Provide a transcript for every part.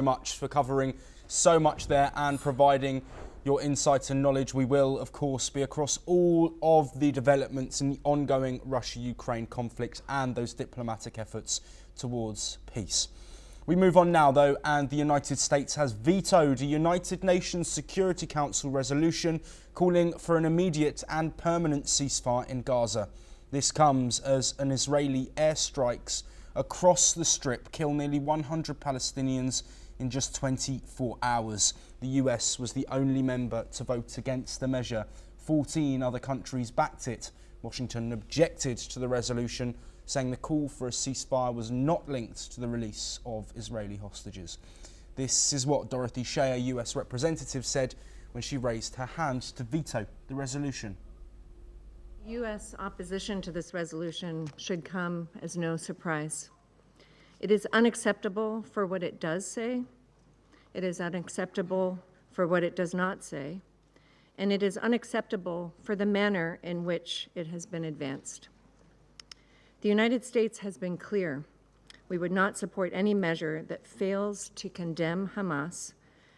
Much for covering so much there and providing your insights and knowledge. We will, of course, be across all of the developments in the ongoing Russia-Ukraine conflict and those diplomatic efforts towards peace. We move on now, though, and the United States has vetoed a United Nations Security Council resolution calling for an immediate and permanent ceasefire in Gaza. This comes as an Israeli airstrikes across the Strip kill nearly 100 Palestinians in just 24 hours. The US was the only member to vote against the measure. 14 other countries backed it. Washington objected to the resolution, saying the call for a ceasefire was not linked to the release of Israeli hostages. This is what Dorothy Shea, US representative, said when she raised her hand to veto the resolution. U.S. opposition to this resolution should come as no surprise. It is unacceptable for what it does say, it is unacceptable for what it does not say, and it is unacceptable for the manner in which it has been advanced. The United States has been clear. We would not support any measure that fails to condemn Hamas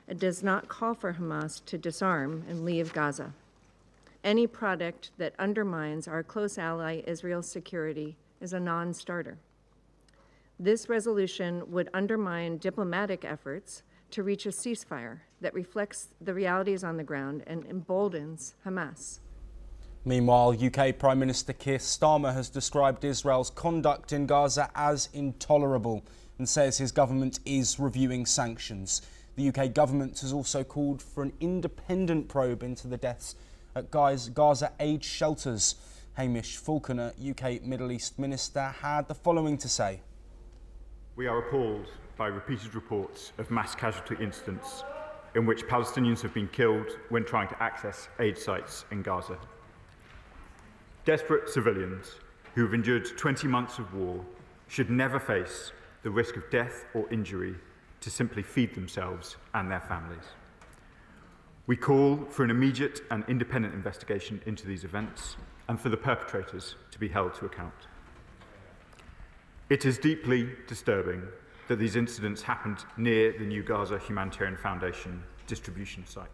and does not call for Hamas to disarm and leave Gaza. Any product that undermines our close ally Israel's security is a non-starter. This resolution would undermine diplomatic efforts to reach a ceasefire that reflects the realities on the ground and emboldens Hamas. Meanwhile, UK Prime Minister Keir Starmer has described Israel's conduct in Gaza as intolerable and says his government is reviewing sanctions. The UK government has also called for an independent probe into the deaths at Gaza aid shelters. Hamish Falconer, UK Middle East Minister, had the following to say. We are appalled by repeated reports of mass casualty incidents in which Palestinians have been killed when trying to access aid sites in Gaza. Desperate civilians who have endured 20 months of war should never face the risk of death or injury to simply feed themselves and their families. We call for an immediate and independent investigation into these events and for the perpetrators to be held to account. It is deeply disturbing that these incidents happened near the New Gaza Humanitarian Foundation distribution site.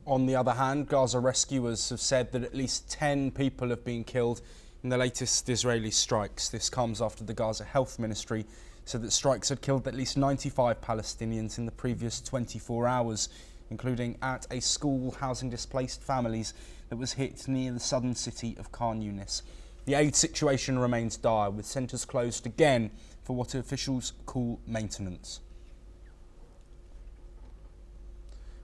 On the other hand, Gaza rescuers have said that at least 10 people have been killed in the latest Israeli strikes. This comes after the Gaza Health Ministry said that strikes had killed at least 95 Palestinians in the previous 24 hours, including at a school housing displaced families that was hit near the southern city of Khan Yunis. The aid situation remains dire, with centres closed again for what officials call maintenance.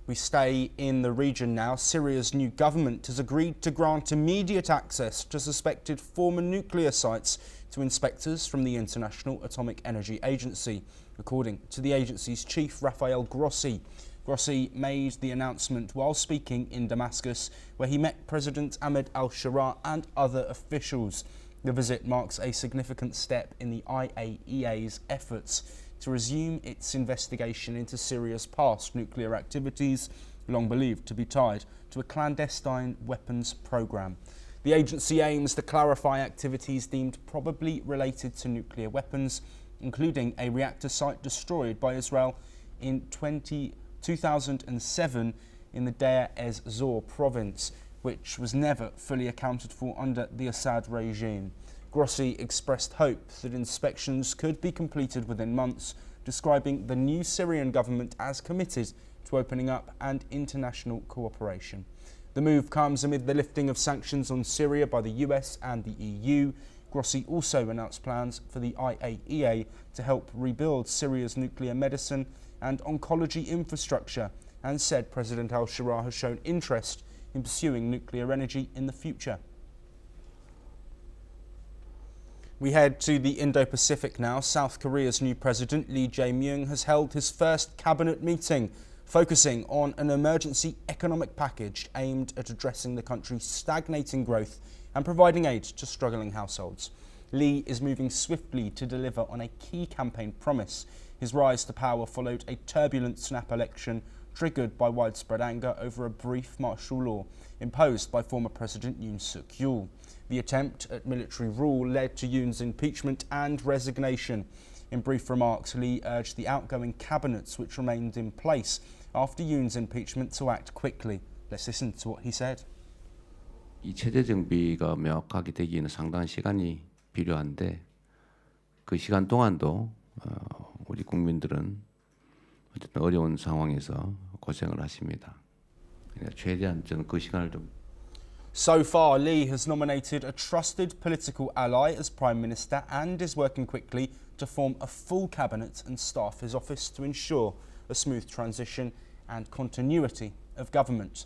We stay in the region now. Syria's new government has agreed to grant immediate access to suspected former nuclear sites to inspectors from the International Atomic Energy Agency, according to the agency's chief, Rafael Grossi. Grossi made the announcement while speaking in Damascus, where he met President Ahmed al-Sharaa and other officials. The visit marks a significant step in the IAEA's efforts to resume its investigation into Syria's past nuclear activities, long believed to be tied to a clandestine weapons program. The agency aims to clarify activities deemed probably related to nuclear weapons, including a reactor site destroyed by Israel in 2007 in the Deir ez-Zor province, which was never fully accounted for under the Assad regime. Grossi expressed hope that inspections could be completed within months, describing the new Syrian government as committed to opening up and international cooperation. The move comes amid the lifting of sanctions on Syria by the US and the EU. Grossi also announced plans for the IAEA to help rebuild Syria's nuclear medicine and oncology infrastructure, and said President al-Sharaa has shown interest in pursuing nuclear energy in the future. We head to the Indo-Pacific now. South Korea's new president, Lee Jae-myung, has held his first cabinet meeting, focusing on an emergency economic package aimed at addressing the country's stagnating growth and providing aid to struggling households. Lee is moving swiftly to deliver on a key campaign promise. His rise to power followed a turbulent snap election triggered by widespread anger over a brief martial law imposed by former President Yoon Suk-yeol. The attempt at military rule led to Yoon's impeachment and resignation. In brief remarks, Lee urged the outgoing cabinets which remained in place after Yoon's impeachment to act quickly. Let's listen to what he said. 이 체제 정비가 명확하게 되기에는 상당한 시간이 필요한데 그 시간 동안도 우리 국민들은 어쨌든 어려운 상황에서 고생을 하십니다. 최대한 저는 그 시간을 좀. So far, Lee has nominated a trusted political ally as Prime Minister and is working quickly to form a full cabinet and staff his office to ensure a smooth transition and continuity of government.